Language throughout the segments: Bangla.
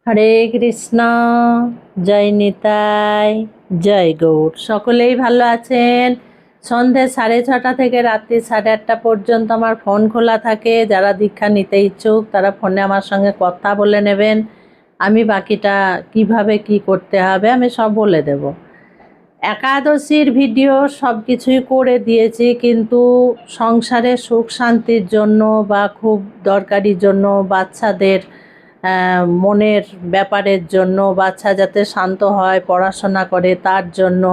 হরে কৃষ্ণ। জয় নিতাই, জয় গৌর। সকলেই ভালো আছেন? সন্ধে 6:30 থেকে রাত্রি 8:30 পর্যন্ত আমার ফোন খোলা থাকে। যারা দীক্ষা নিতে ইচ্ছুক তারা ফোনে আমার সঙ্গে কথা বলে নেবেন। আমি বাকিটা কিভাবে কি করতে হবে আমি সব বলে দেব। একাদশীর ভিডিও সব কিছুই করে দিয়েছি, কিন্তু সংসারে সুখ শান্তির জন্য বা খুব দরকারির জন্য, বাচ্চাদের মনের ব্যাপারের জন্য, বাচ্চা যাতে শান্ত হয়, পড়াশোনা করে, তার জন্য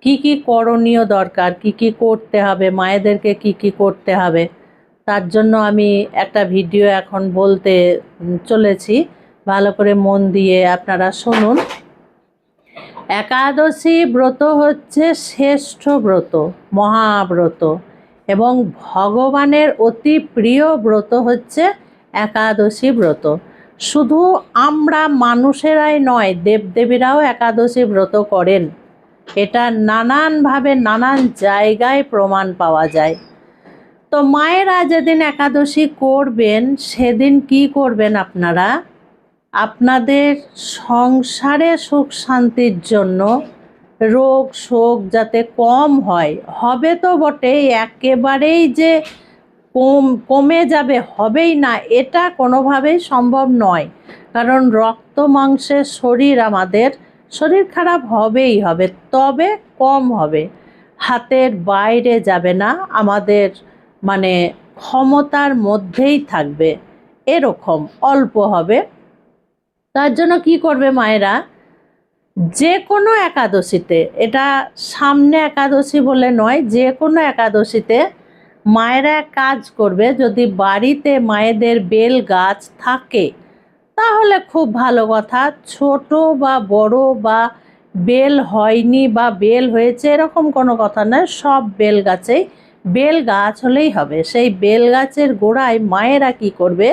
কি কি করণীয় দরকার, কি কি করতে হবে, মায়েদেরকে কি কি করতে হবে, তার জন্য আমি একটা ভিডিও এখন বলতে চলেছি। ভালো করে মন দিয়ে আপনারা শুনুন। একাদশী ব্রত হচ্ছে শ্রেষ্ঠ ব্রত, মহাব্রত, এবং ভগবানের অতি প্রিয় ব্রত হচ্ছে একাদশী ব্রত। শুধু আমরা মানুষেরাই নয়, দেবদেবীরাও একাদশী ব্রত করেন। এটা নানানভাবে নানান জায়গায় প্রমাণ পাওয়া যায়। তো মায়েরা যেদিন একাদশী করবেন সেদিন কি করবেন আপনারা? আপনাদের সংসারে সুখ শান্তির জন্য, রোগ শোক যাতে কম হয়, হবে তো বটেই, একেবারেই যে কমে যাবে হবেই না, এটা কোনোভাবেই সম্ভব নয়। কারণ রক্ত মাংসের শরীর, আমাদের শরীর খারাপ হবেই হবে, তবে কম হবে, হাতের বাইরে যাবে না, আমাদের মানে ক্ষমতার মধ্যেই থাকবে, এরকম অল্প হবে। তার জন্য কি করবে মায়েরা? যে কোনো একাদশীতে, এটা সামনে একাদশী বলে নয়, যে কোনো একাদশীতে মায়েরা এক কাজ করবে। যদি বাড়িতে মায়েদের বেল গাছ থাকে তাহলে খুব ভালো কথা। ছোট বা বড় বা বেল হয়নি বা বেল হয়েছে এরকম কোনো কথা নয়, সব বেল গাছেই, বেল গাছ হলেই হবে। সেই বেল গাছের গোড়ায় মায়েরা কি করবে?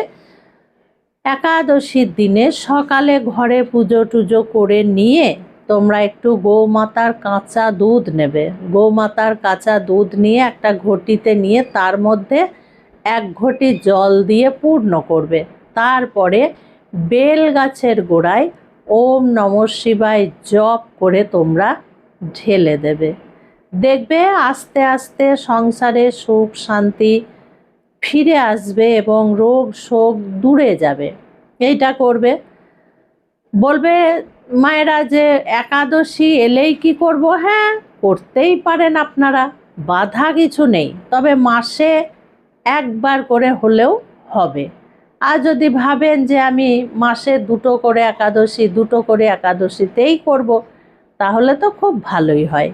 একাদশীর দিনে সকালে ঘরে পুজো টুজো করে নিয়ে তোমরা একটু গৌমাতার কাঁচা দুধ নেবে। গৌমাতার কাঁচা দুধ নিয়ে একটা ঘটিতে নিয়ে তার মধ্যে 1 ঘটি জল দিয়ে পূর্ণ করবে। তারপরে বেল গাছের গোড়ায় ওম নমঃ শিবায় জপ করে তোমরা ঢেলে দেবে। দেখবে আস্তে আস্তে সংসারে সুখ শান্তি ফিরে আসবে এবং রোগ শোক দূরে যাবে। এইটা করবে। বলবে মায়েরা যে একাদশী এলেই কি করব? হ্যাঁ, করতেই পারেন আপনারা, বাধা কিছু নেই, তবে মাসে একবার করে হলেও হবে। আর যদি ভাবেন যে আমি মাসে 2টো করে একাদশী, 2টো করে একাদশীতেই করব, তাহলে তো খুব ভালোই হয়।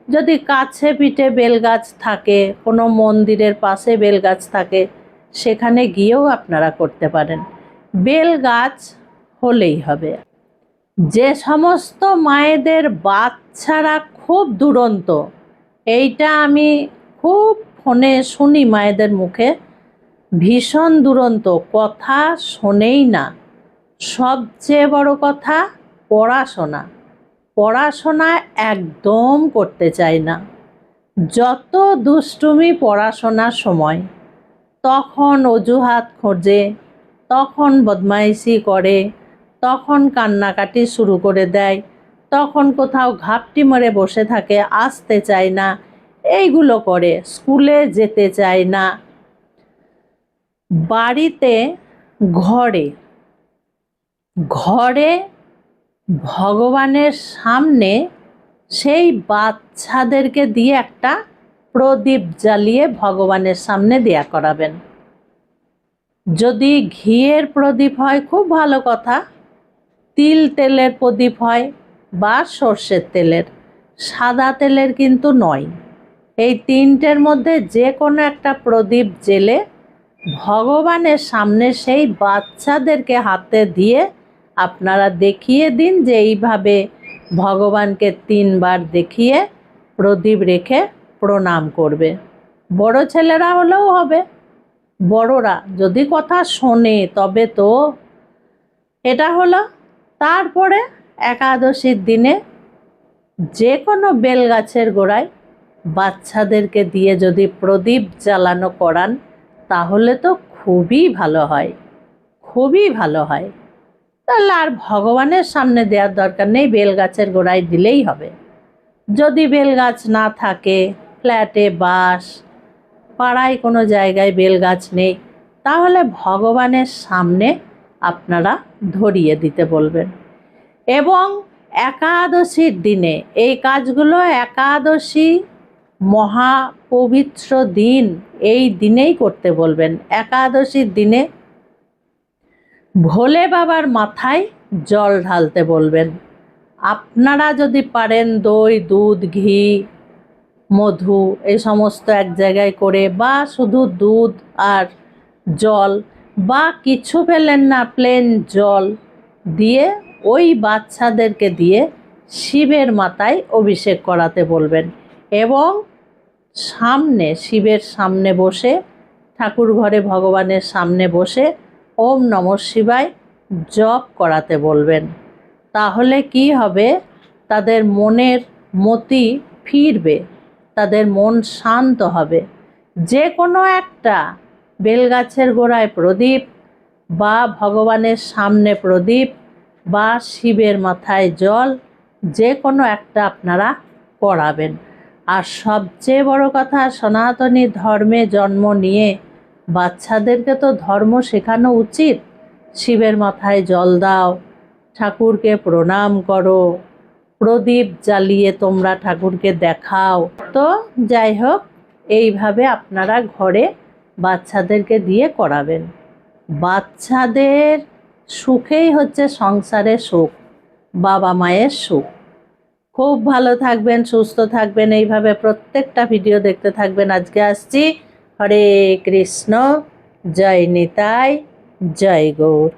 যদি কাছে পিঠে বেলগাছ থাকে, কোনো মন্দিরের পাশে বেলগাছ থাকে, সেখানে গিয়েও আপনারা করতে পারেন। বেল গাছ হলেই হবে। যে সমস্ত মায়েদের বাচ্চারা খুব দুরন্ত, এইটা আমি খুব ফোনে শুনি মায়েদের মুখে, ভীষণ দুরন্ত, কথা শোনেই না। সবচেয়ে বড় কথা পড়াশোনা, পড়াশোনা একদম করতে চায় না। যত দুষ্টুমি পড়াশোনার সময়, তখন অজুহাত খোঁজে, তখন বদমাইশি করে, তখন কান্নাকাটি শুরু করে দেয়, তখন কোথাও ঘাপটি মেরে বসে থাকে, আসতে চায় না, এইগুলো করে, স্কুলে যেতে চায় না। বাড়িতে, ঘরে ঘরে ভগবানের সামনে সেই বাচ্চাদেরকে দিয়ে একটা প্রদীপ জ্বালিয়ে ভগবানের সামনে দেয়া করাবেন। যদি ঘিয়ের প্রদীপ হয় খুব ভালো কথা, তিল তেলের প্রদীপ হয় বা সর্ষের তেলের, সাদা তেলের কিন্তু নয়। এই 3টের মধ্যে যে কোনো একটা প্রদীপ জেলে ভগবানের সামনে সেই বাচ্চাদেরকে হাতে দিয়ে আপনারা দেখিয়ে দিন যে এইভাবে ভগবানকে 3বার দেখিয়ে প্রদীপ রেখে প্রণাম করবে। বড় ছেলেরা হলেও হবে, বড়রা যদি কথা শোনে তবে তো। এটা হলো। তারপরে একাদশীর দিনে যে কোনো বেল গাছের গোড়ায় বাচ্চাদেরকে দিয়ে যদি প্রদীপ জ্বালানো করান তাহলে তো খুবই ভালো হয়, খুবই ভালো হয়। তাহলে আর ভগবানের সামনে দেওয়ার দরকার নেই, বেল গাছের গোড়ায় দিলেই হবে। যদি বেল গাছ না থাকে, ফ্ল্যাটে বাস, পাড়ায় কোনো জায়গায় বেল গাছ নেই, তাহলে ভগবানের সামনে আপনারা ধরিয়ে দিতে বলবেন। এবং একাদশীর দিনে এই কাজগুলো, একাদশী মহা পবিত্র দিন, এই দিনেই করতে বলবেন। একাদশীর দিনে ভোলে বাবার মাথায় জল ঢালতে বলবেন। আপনারা যদি পারেন দই, দুধ, ঘি, মধু এই সমস্ত এক জায়গায় করে, বা শুধু দুধ আর জল, বা কিছু পেলেন না প্লেন জল দিয়ে ওই বাচ্চাদেরকে দিয়ে শিবের মাথায় অভিষেক করাতে বলবেন। এবং সামনে, শিবের সামনে বসে, ঠাকুর ঘরে ভগবানের সামনে বসে ওম নমঃ শিবায় জপ করাতে বলবেন। তাহলে কি হবে, তাদের মনের মতি ফিরবে, তাদের মন শান্ত হবে। যে কোনো একটা বেলগাছের গোড়ায় প্রদীপ, বা ভগবানের সামনে প্রদীপ, বা শিবের মাথায় জল, যে কোনো একটা আপনারা করাবেন। আর সবচেয়ে বড় কথা, সনাতনী ধর্মে জন্ম নিয়ে বাচ্চাদেরকে তো ধর্ম শেখানো উচিত। শিবের মাথায় জল দাও, ঠাকুরকে প্রণাম করো, প্রদীপ জ্বালিয়ে তোমরা ঠাকুরকে দেখাও। তো যাই হোক, এইভাবে আপনারা ঘরে বাচ্চাদেরকে দিয়ে করাবেন। বাচ্চাদের সুখেই হচ্ছে সংসারের সুখ, বাবা মায়ের সুখ। খুব ভালো থাকবেন, সুস্থ থাকবেন, এইভাবে প্রত্যেকটা ভিডিও দেখতে থাকবেন। আজকে আসছি। হরে কৃষ্ণ, জয় নিতাই, জয় গৌর।